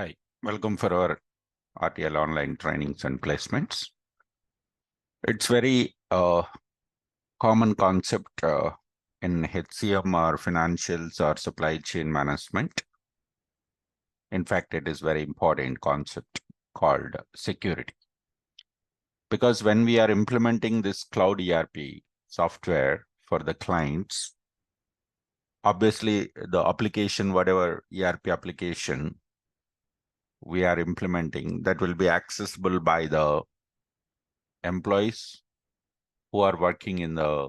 Hi, welcome for our RTL online trainings and placements. It's very common concept in HCM or financials or supply chain management. In fact, it is very important concept called security. Because when we are implementing this cloud ERP software for the clients, obviously the application, whatever ERP application we are implementing, that will be accessible by the employees who are working in the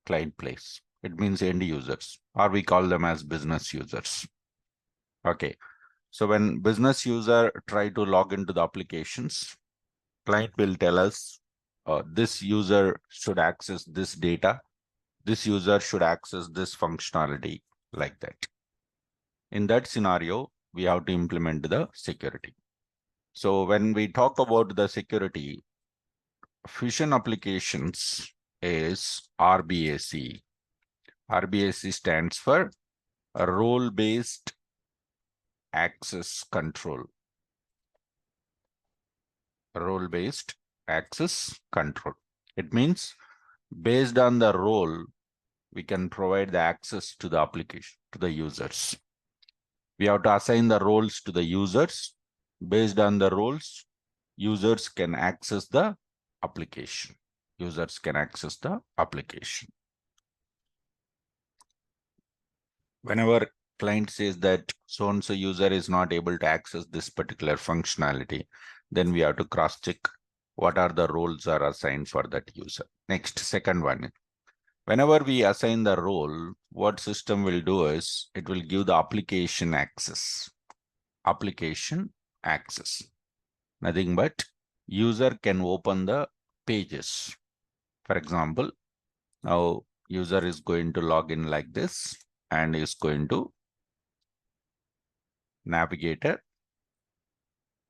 client place. It means end users, or we call them as business users. Okay. So when business user try to log into the applications, client will tell us this user should access this data. This user should access this functionality, like that. In that scenario, we have to implement the security. So when we talk about the security, Fusion applications is RBAC. RBAC stands for role-based access control. Role-based access control. It means based on the role, we can provide the access to the application, to the users. We have to assign the roles to the users. Based on the roles, users can access the application. Users can access the application. Whenever client says that so-and-so user is not able to access this particular functionality, then we have to cross-check what are the roles are assigned for that user. Next, second one. Whenever we assign the role, what system will do is it will give the application access. Application access. Nothing but user can open the pages. For example, now user is going to log in like this and is going to navigator.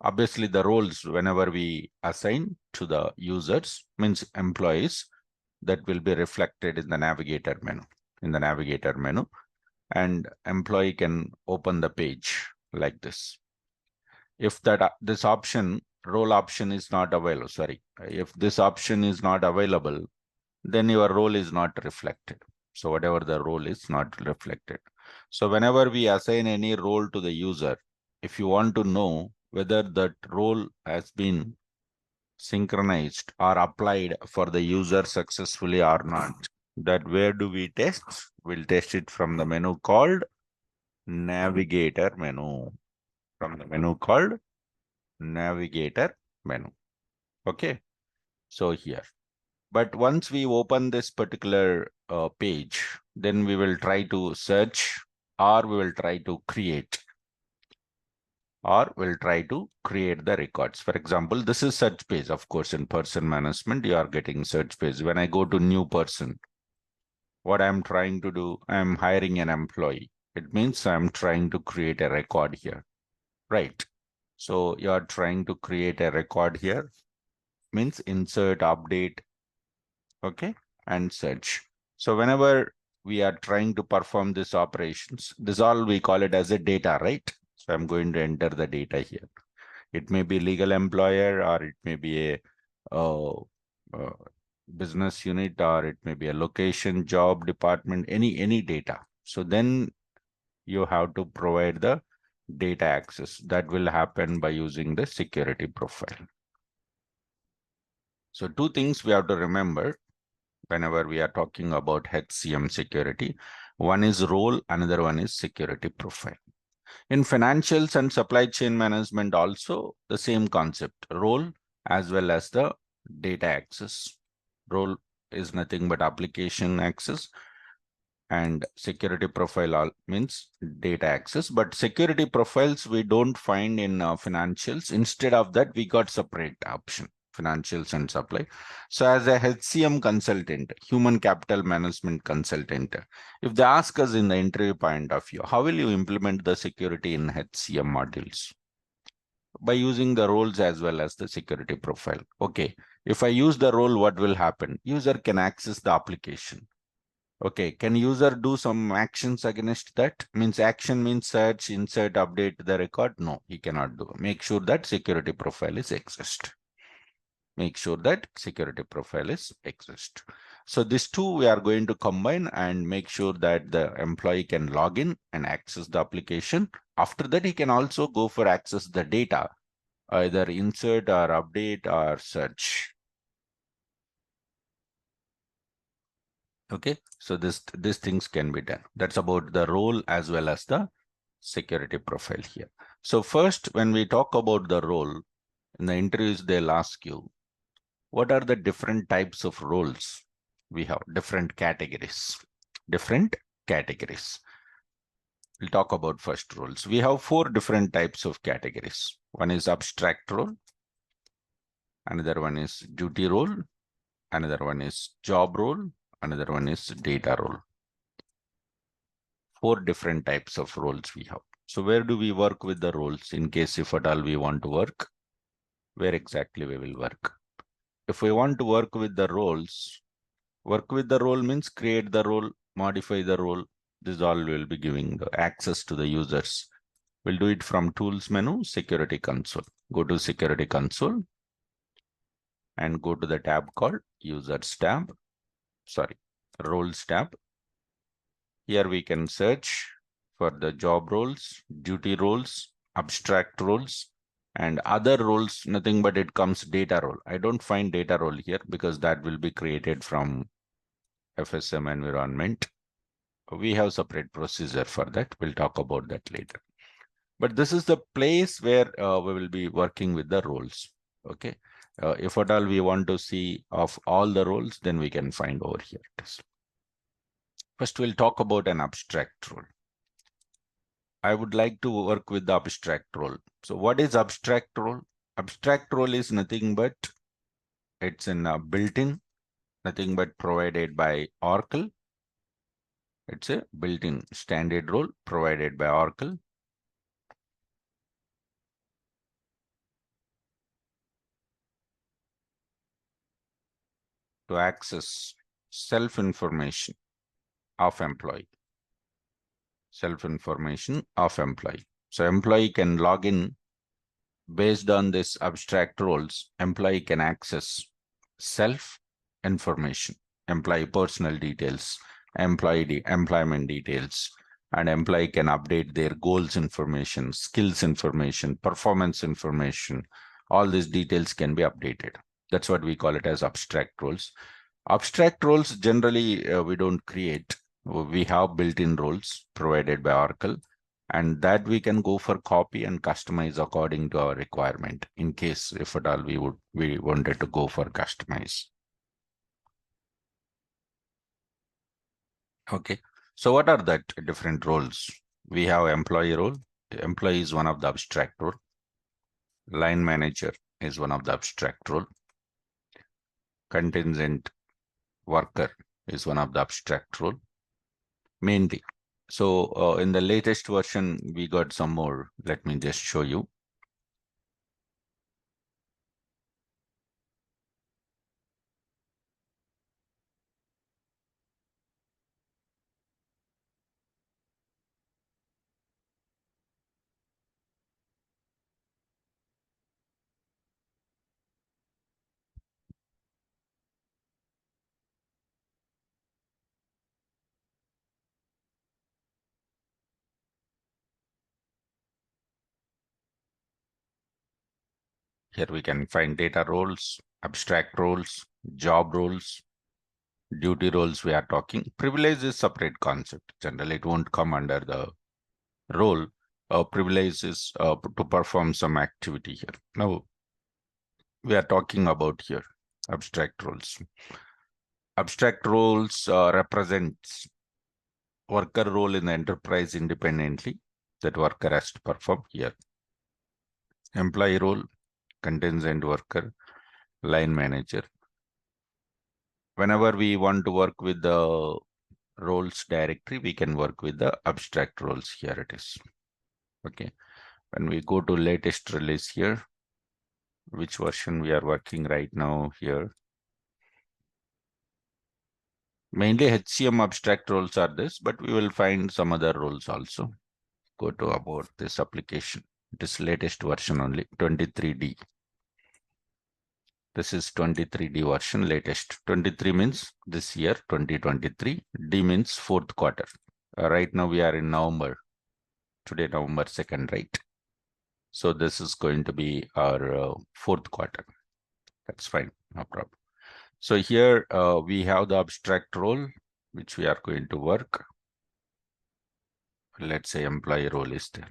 Obviously, the roles whenever we assign to the users means employees, that will be reflected in the navigator menu. In the navigator menu, and employee can open the page like this. If that this option, role option is not available, if this option is not available, then your role is not reflected. So whatever the role is not reflected. So whenever we assign any role to the user, if you want to know whether that role has been synchronized or applied for the user successfully or not, that where do we test? We'll test it from the menu called navigator menu. From the menu called navigator menu. Okay. So here. But once we open this particular page, then we will try to search, or we will try to create, the records. For example, this is search page. Of course, in person management, you are getting search page. When I go to new person, what I'm trying to do, I'm hiring an employee. It means I'm trying to create a record here, right? So you are trying to create a record here, means insert, update, okay, and search. So whenever we are trying to perform these operations, this all we call it as a data, right? So I'm going to enter the data here. It may be legal employer, or it may be a business unit, or it may be a location, job, department, any data. So then you have to provide the data access. That will happen by using the security profile. So two things we have to remember whenever we are talking about HCM security. One is role, another one is security profile. In financials and supply chain management also the same concept, role as well as the data access. Role is nothing but application access, and security profile means data access. But security profiles we don't find in financials. Instead of that, we got separate option, financials and supply. So as a HCM consultant, human capital management consultant, if they ask us in the interview point of view, how will you implement the security in HCM modules? By using the roles as well as the security profile. Okay, if I use the role, what will happen? User can access the application. Okay, can user do some actions against that? Means action means search, insert, update the record. No, he cannot do. Make sure that security profile is exist. Make sure that security profile is exist. So these two we are going to combine and make sure that the employee can log in and access the application. After that, he can also go for access the data, either insert or update or search. Okay, so these things can be done. That's about the role as well as the security profile here. So first, when we talk about the role, in the interviews, they'll ask you, what are the different types of roles? We have different categories. Different categories. We'll talk about first roles. We have 4 different types of categories. One is abstract role. Another one is duty role. Another one is job role. Another one is data role. 4 different types of roles we have. So where do we work with the roles in case if at all we want to work? Where exactly we will work? If we want to work with the roles, work with the role means create the role, modify the role. This all will be giving the access to the users. We'll do it from tools menu, security console. Go to security console and go to the tab called users tab. Sorry, roles tab. Here we can search for the job roles, duty roles, abstract roles, and other roles, nothing but it comes data role. I don't find data role here because that will be created from FSM environment. We have separate procedure for that. We'll talk about that later. But this is the place where we will be working with the roles. Okay. If at all we want to see of all the roles, then we can find over here. First, we'll talk about an abstract role. I would like to work with the abstract role. So what is abstract role? Abstract role is nothing but it's in a built-in, nothing but provided by Oracle. It's a built-in standard role provided by Oracle. To access self-information of employee. Self-information of employee. So employee can log in based on this abstract roles. Employee can access self-information, employee personal details, employment details, and employee can update their goals information, skills information, performance information. All these details can be updated. That's what we call it as abstract roles. Abstract roles generally we don't create. We have built-in roles provided by Oracle, and that we can go for copy and customize according to our requirement in case if at all we wanted to go for customize. Okay, so what are the different roles? We have employee role. Employee is one of the abstract role. Line manager is one of the abstract role. Contingent worker is one of the abstract role. Mainly. So in the latest version, we got some more. Let me just show you. Here we can find data roles, abstract roles, job roles, duty roles we are talking. Privilege is separate concept. Generally, it won't come under the role. Privilege is to perform some activity here. Now, we are talking about here abstract roles. Abstract roles represents worker role in the enterprise independently that worker has to perform here. Employee role, contingent worker, line manager. Whenever we want to work with the roles directory, we can work with the abstract roles. Here it is. Okay. When we go to latest release here, which version we are working right now here. Mainly HCM abstract roles are this, but we will find some other roles also. Go to about this application. It is latest version only, 23D. This is 23D version, latest. 23 means this year, 2023. D means fourth quarter. Right now we are in November. Today, November 2nd, right? So this is going to be our fourth quarter. That's fine, no problem. So here we have the abstract role, which we are going to work. Let's say employee role is there.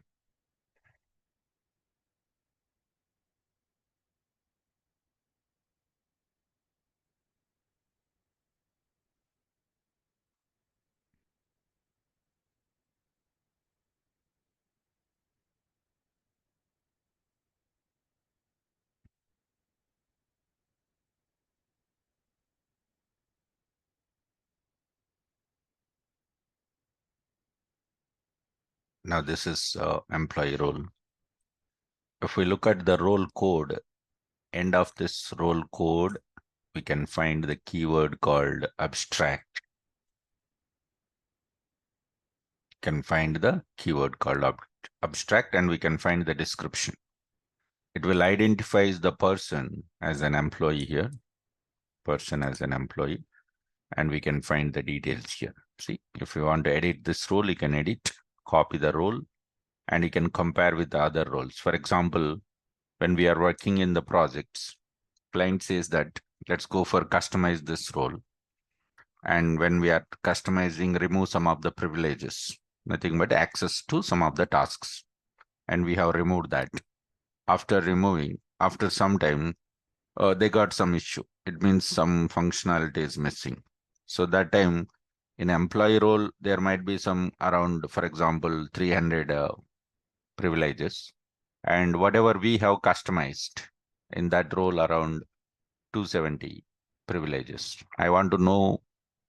Now this is employee role. If we look at the role code, end of this role code, we can find the keyword called abstract. Can find the keyword called abstract, and we can find the description. It will identify the person as an employee here, person as an employee, and we can find the details here. See, if you want to edit this role, you can edit, copy the role, and you can compare with the other roles. For example, when we are working in the projects, client says that let's go for customize this role. And when we are customizing, remove some of the privileges, nothing but access to some of the tasks. And we have removed that. After removing, after some time, they got some issue. It means some functionality is missing. So that time in employee role, there might be some around, for example, 300 privileges. And whatever we have customized in that role around 270 privileges. I want to know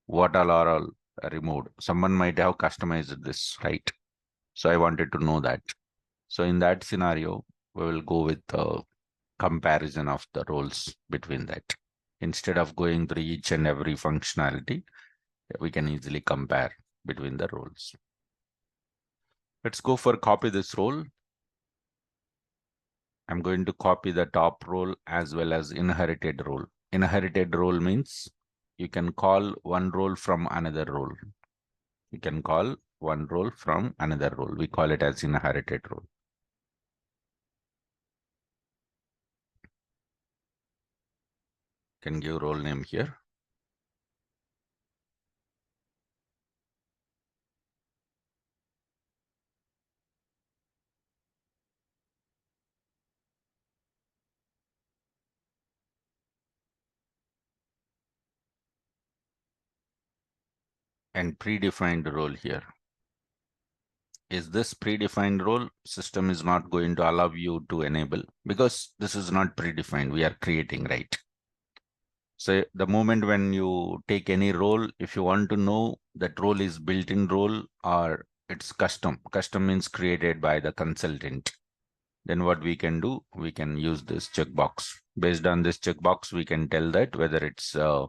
what all are all removed. Someone might have customized this, right? So I wanted to know that. So in that scenario, we will go with the comparison of the roles between that. Instead of going through each and every functionality, we can easily compare between the roles. Let's go for copy this role. I'm going to copy the top role as well as inherited role. Inherited role means you can call one role from another role. You can call one role from another role. We call it as inherited role. Can give role name here. And predefined role here. Is this predefined role? System is not going to allow you to enable because this is not predefined. We are creating, right? So the moment when you take any role, if you want to know that role is built-in role or it's custom. Custom means created by the consultant. Then what we can do, we can use this checkbox. Based on this checkbox, we can tell that whether it's a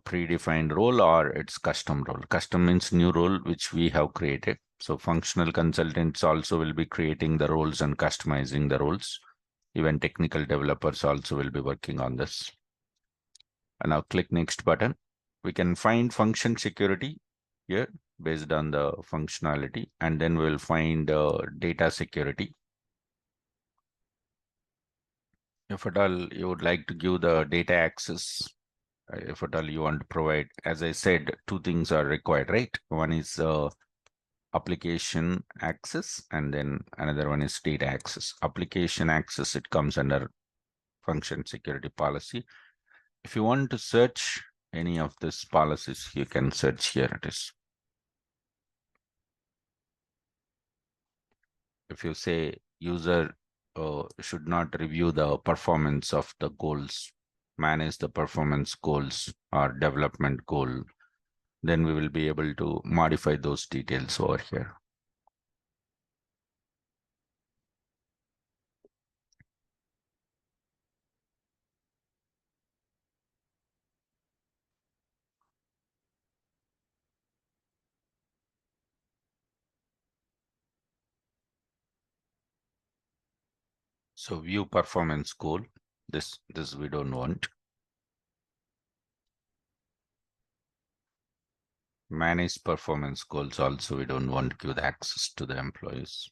predefined role or it's custom role. Custom means new role which we have created. So functional consultants also will be creating the roles and customizing the roles. Even technical developers also will be working on this. And now click next button. We can find function security here based on the functionality, and then we'll find data security. If at all you would like to give the data access, if at all you want to provide, as I said, two things are required, right? One is application access, and then another one is data access. Application access, it comes under function security policy. If you want to search any of these policies, you can search here. It is. If you say user should not review the performance of the goals, manage the performance goals or development goal, then we will be able to modify those details over here. So view performance goal. This we don't want. Manage performance goals also we don't want to give the access to the employees.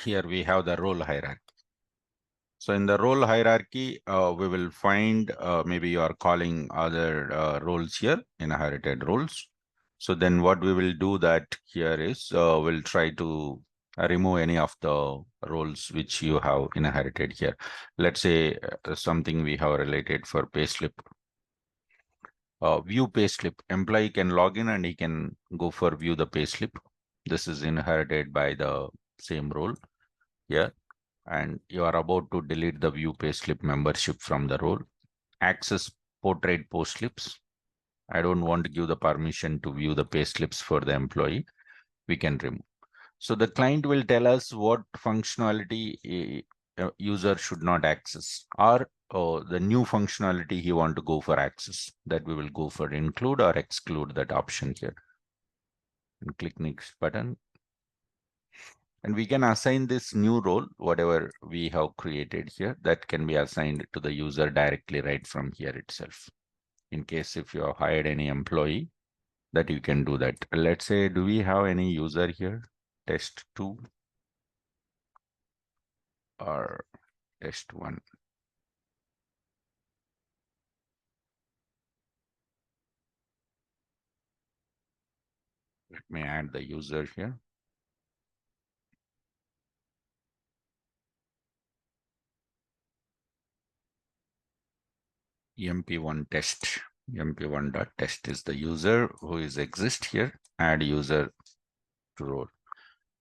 Here we have the role hierarchy. So in the role hierarchy, we will find maybe you are calling other roles here, inherited roles. So then what we will do that here is we'll try to remove any of the roles which you have inherited here. Let's say something we have related for payslip. View payslip. Employee can log in and he can go for view the payslip. This is inherited by the same role here. And you are about to delete the view payslip membership from the role. Access portrait post slips. I don't want to give the permission to view the payslips for the employee. We can remove. So the client will tell us what functionality a user should not access, or the new functionality he want to go for access. That we will go for include or exclude that option here. And click next button. And we can assign this new role, whatever we have created here, that can be assigned to the user directly right from here itself. In case if you have hired any employee, that you can do that. Let's say, do we have any user here? Test 2 or test 1? Let me add the user here. MP1 test. MP1.test is the user who is exist here. Add user to role.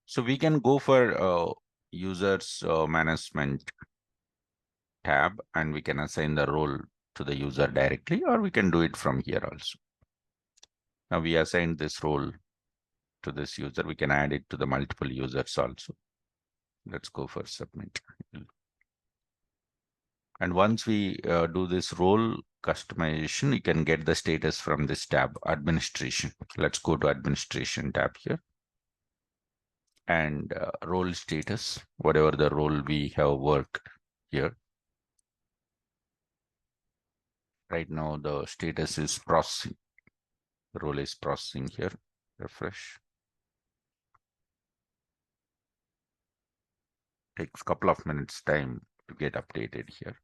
So we can go for users management tab and we can assign the role to the user directly, or we can do it from here also. Now we assigned this role to this user. We can add it to the multiple users also. Let's go for submit. And once we do this role customization, you can get the status from this tab, administration. Let's go to administration tab here. And role status, whatever the role we have worked here. Right now, the status is processing. role is processing here. Refresh. Takes a couple of minutes time to get updated here.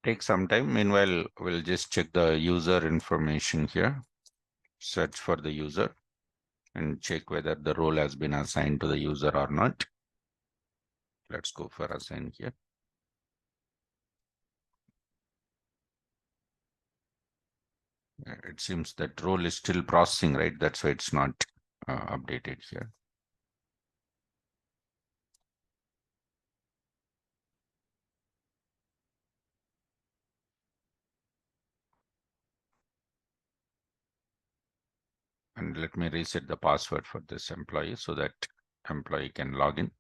Take some time. Meanwhile, we'll just check the user information here. Search for the user and check whether the role has been assigned to the user or not. Let's go for assign here. It seems that role is still processing, right? That's why it's not updated here. And let me reset the password for this employee so that employee can log in.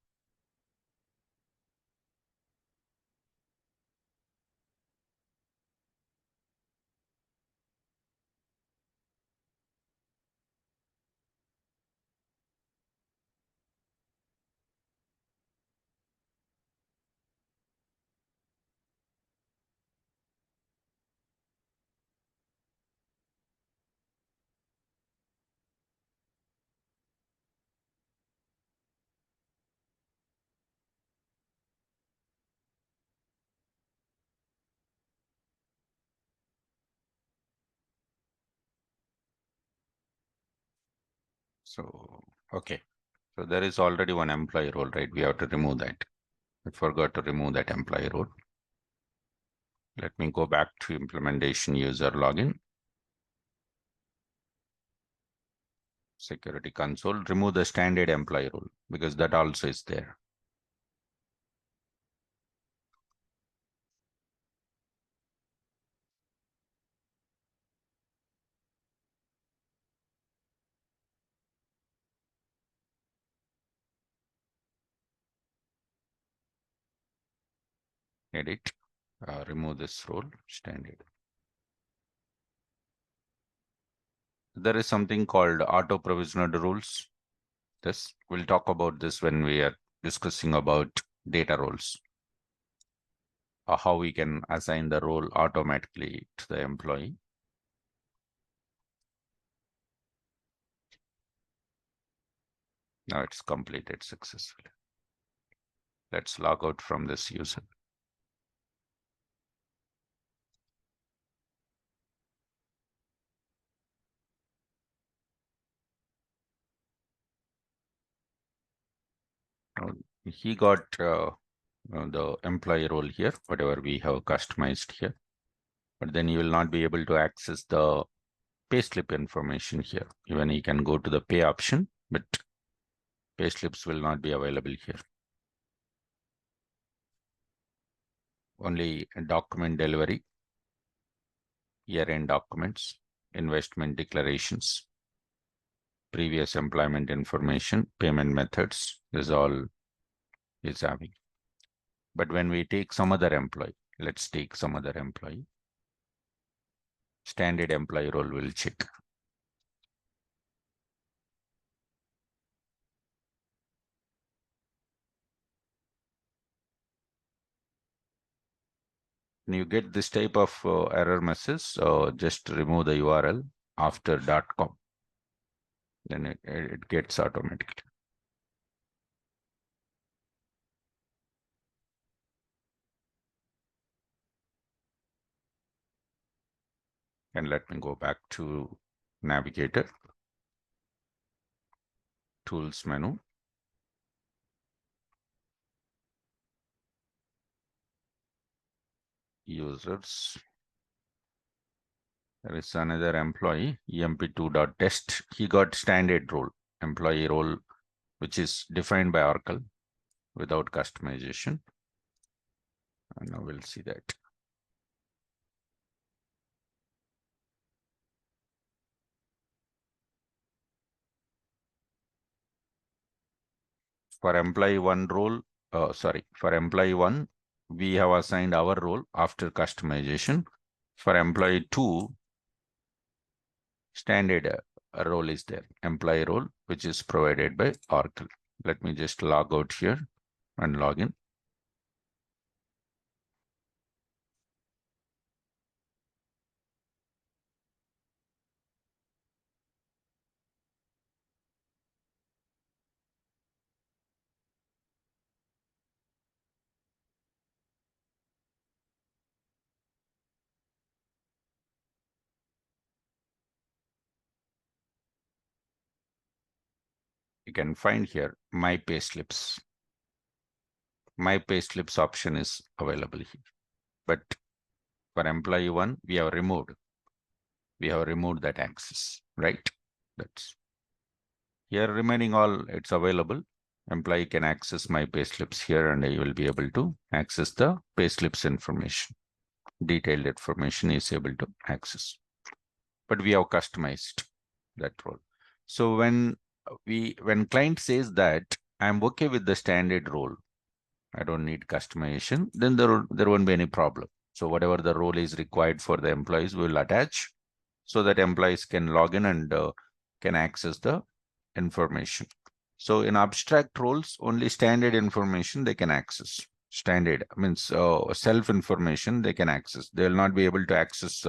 So, okay. So there is already one employee role, right? We have to remove that. I forgot to remove that employee role. Let me go back to implementation user login. Security console, remove the standard employee role because that also is there. Edit, remove this role, standard. There is something called auto provisioned rules. This we'll talk about this when we are discussing about data roles. How we can assign the role automatically to the employee. Now it's completed successfully. Let's log out from this user. He got the employee role here, whatever we have customized here. But then you will not be able to access the payslip information here. Even you can go to the pay option, but payslips will not be available here. Only document delivery, year-end documents, investment declarations, previous employment information, payment methods, this all is having. But when we take some other employee, let's take some other employee, standard employee role will check. When you get this type of error message, just remove the URL after .com. Then it gets automatically. And let me go back to Navigator, Tools menu. Users. There is another employee, emp2.test. He got standard role, employee role, which is defined by Oracle without customization. And now we'll see that. For employee one role, for employee one, we have assigned our role after customization. For employee two, standard role is there, employee role, which is provided by Oracle. Let me just log out here and log in. You can find here my payslips. My payslips option is available here. But for employee one, we have removed that access, right? That's here remaining all, it's available. Employee can access my payslips here and I will be able to access the payslips information. Detailed information is able to access. But we have customized that role. So when client says that I'm okay with the standard role, I don't need customization, then there won't be any problem. So whatever the role is required for the employees, we will attach so that employees can log in and can access the information. So in abstract roles, only standard information they can access. Standard means self information they can access. They will not be able to access.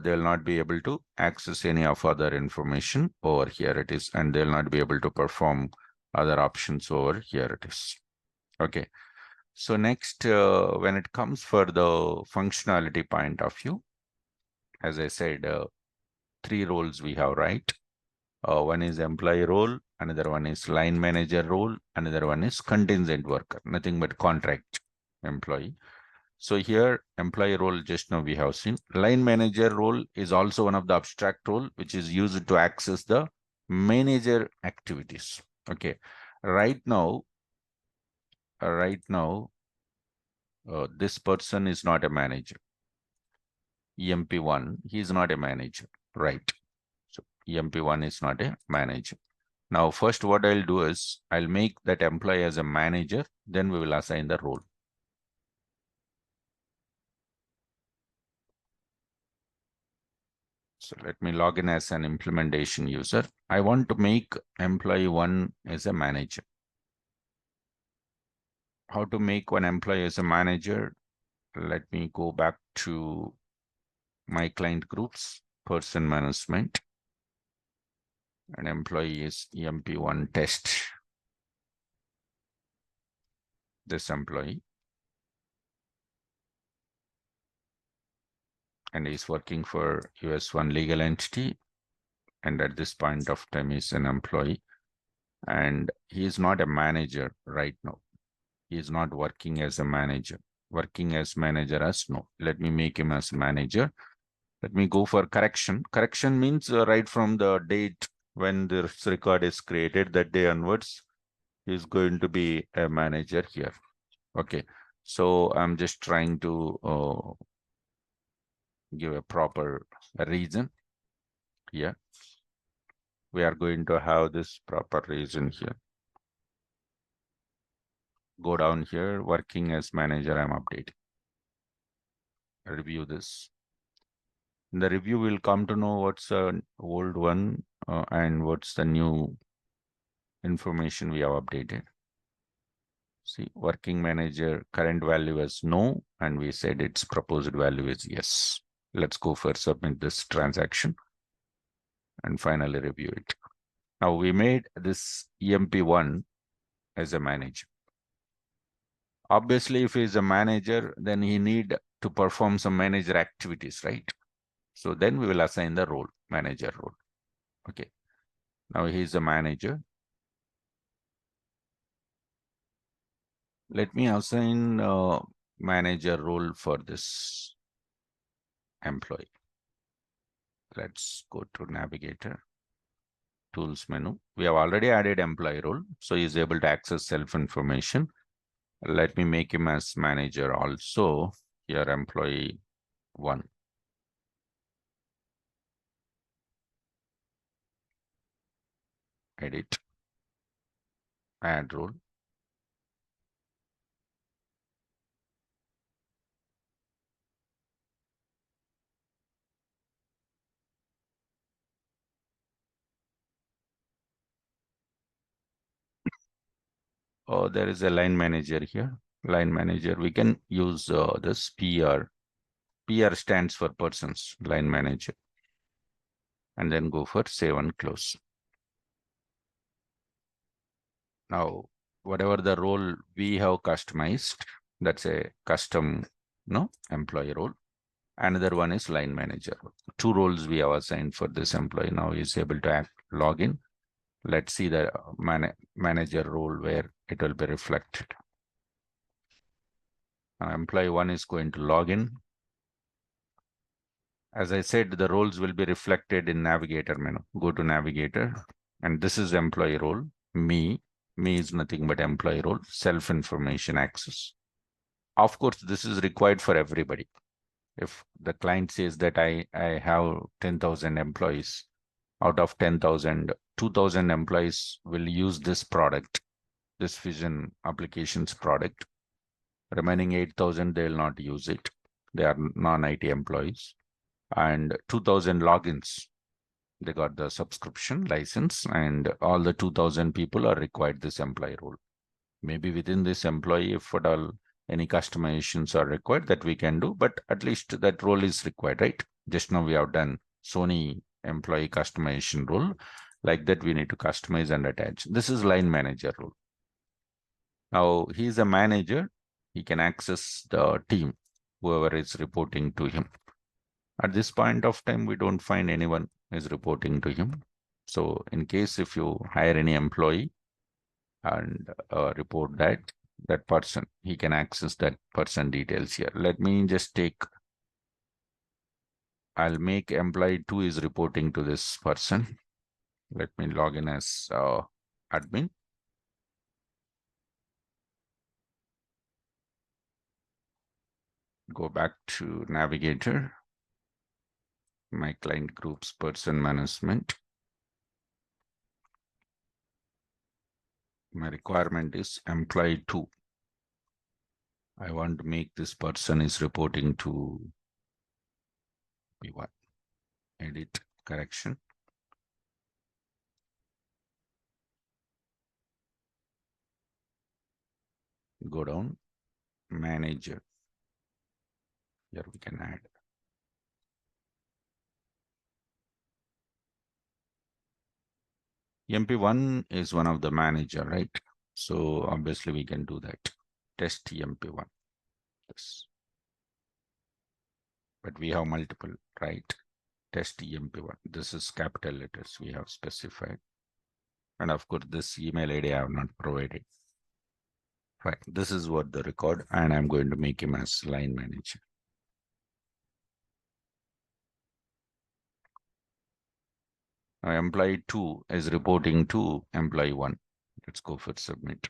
They will not be able to access any of other information over here. It is, and they will not be able to perform other options over here. It is. Okay. So next, when it comes for the functionality point of view, as I said, 3 roles we have, right? One is employee role, another one is line manager role, another one is contingent worker, nothing but contract employee. So here, employee role, just now we have seen. Line manager role is also one of the abstract role, which is used to access the manager activities. Okay. Right now, this person is not a manager. EMP1, he is not a manager, right? So EMP1 is not a manager. Now, first what I'll do is I'll make that employee as a manager, then we will assign the role. So let me log in as an implementation user. I want to make employee 1 as a manager. How to make one employee as a manager? Let me go back to my client groups, person management, and employee is EMP1 test. This employee. And he's working for US1 legal entity. And at this point of time, he's an employee. And he is not a manager right now. He is not working as a manager. Working as manager as no. Let me make him as manager. Let me go for correction. Correction means right from the date when this record is created, that day onwards, he's going to be a manager here. Okay. So I'm just trying to give a proper reason here. We are going to have this proper reason here. Go down here, working as manager, I'm updating. Review this. In the review, we'll come to know what's an old one and what's the new information we have updated. See, working manager current value is no, and we said its proposed value is yes. Let's go for submit this transaction and finally review it. Now we made this EMP1 as a manager. Obviously, if he is a manager, then he need to perform some manager activities, right? So then we will assign the role, manager role. Okay. Now he is a manager. Let me assign manager role for this employee. Let's go to navigator, tools menu. We have already added employee role, so he is able to access self-information. Let me make him as manager also. Here, employee 1. Edit, add role. Oh, there is a line manager here. Line manager, we can use this PR. PR stands for persons, line manager. And then go for save and close. Now, whatever the role we have customized, that's a custom employee role. Another one is line manager. 2 roles we have assigned for this employee. Now is able to log in. Let's see the manager role where it will be reflected. Now, employee 1 is going to log in. As I said, the roles will be reflected in navigator menu. Go to navigator, and this is employee role. Me is nothing but employee role, self-information access. Of course, this is required for everybody. If the client says that I have 10,000 employees, out of 10,000, 2,000 employees will use this product, this Vision applications product. Remaining 8,000, they will not use it. They are non-IT employees. And 2,000 logins, they got the subscription license, and all the 2,000 people are required this employee role. Maybe within this employee, if at all any customizations are required, that we can do, but at least that role is required, right? Just now we have done Sony employee customization role. Like that, we need to customize and attach. This is line manager role. Now he's a manager. He can access the team, whoever is reporting to him. At this point of time, we don't find anyone is reporting to him. So in case if you hire any employee and report that person, he can access that person details here. Let me just take, I'll make employee 2 is reporting to this person. Let me log in as admin. Go back to navigator, my client groups, person management. My requirement is employee 2. I want to make this person is reporting to P1. Edit, correction. Go down, manager. Here we can add. MP1 is one of the manager, right? So obviously we can do that. Test MP1. Yes. But we have multiple, right? Test MP1. This is capital letters we have specified. And of course, this email ID I have not provided. Right. This is what the record, and I'm going to make him as line manager. Now, employee 2 is reporting to employee 1. Let's go for submit.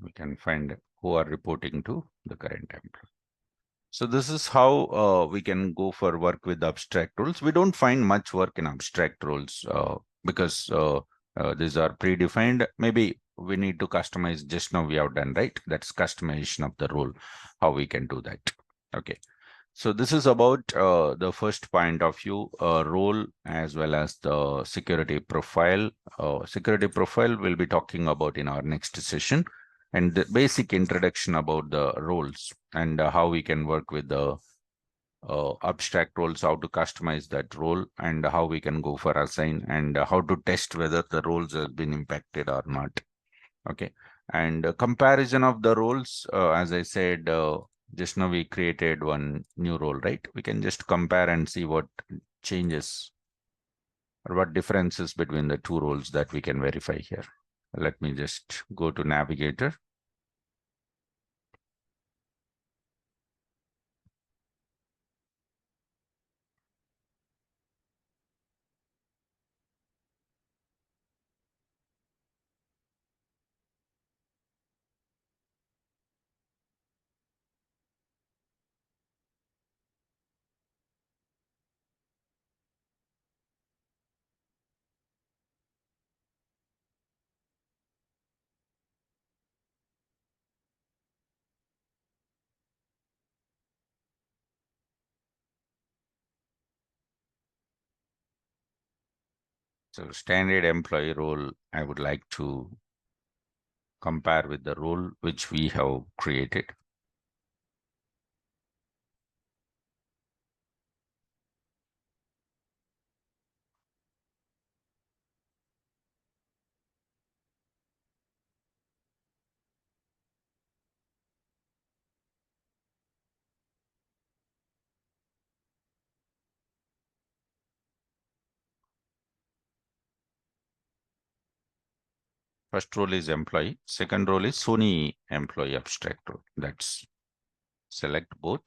we can find who are reporting to the current employee. So this is how we can go for work with abstract roles. We don't find much work in abstract roles because these are predefined. Maybe we need to customize. Just now we have done, right? That's customization of the role, how we can do that. Okay. So this is about the first point of view, role as well as the security profile. Security profile we'll be talking about in our next session, and the basic introduction about the roles and how we can work with the abstract roles, how to customize that role, and how we can go for assign, and how to test whether the roles have been impacted or not. Okay, and comparison of the roles, as I said, just now we created one new role, right? We can just compare and see what changes or what differences between the two roles that we can verify here. Let me just go to Navigator. So standard employee role, I would like to compare with the role which we have created. First role is employee. Second role is Sony employee abstract role. That's select both.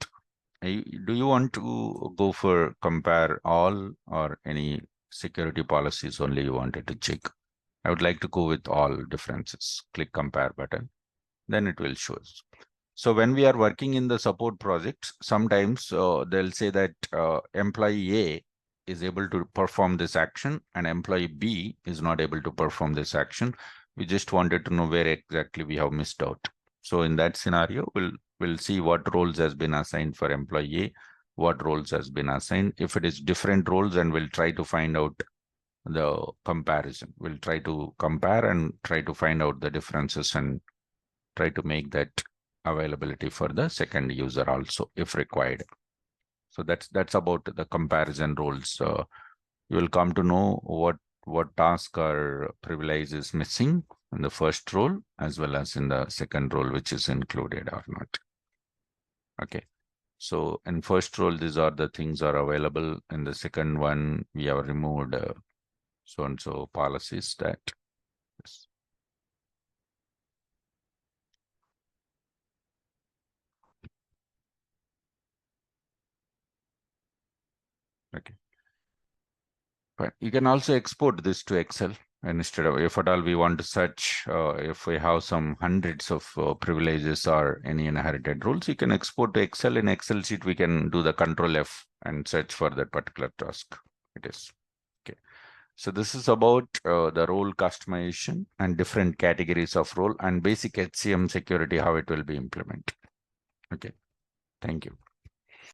Do you want to go for compare all or any security policies only you wanted to check? I would like to go with all differences. Click compare button. Then it will show us. So when we are working in the support projects, sometimes they'll say that employee A is able to perform this action and employee B is not able to perform this action. We just wanted to know where exactly we have missed out. So in that scenario, we'll see what roles has been assigned for employee A, what roles has been assigned. If it is different roles, and we'll try to find out the comparison. We'll try to compare and try to find out the differences and try to make that availability for the second user also if required. So that's about the comparison roles. You will come to know what task or privilege is missing in the first role as well as in the second role, which is included or not. Okay. So in first role, these are the things are available. In the second one, we have removed so and so policies that. Yes. Okay. But you can also export this to Excel. And instead of, if at all we want to search, if we have some hundreds of privileges or any inherited rules, you can export to Excel. In Excel sheet, we can do the Control F and search for that particular task. It is. Okay. So this is about the role customization and different categories of role and basic HCM security, how it will be implemented. Okay. Thank you.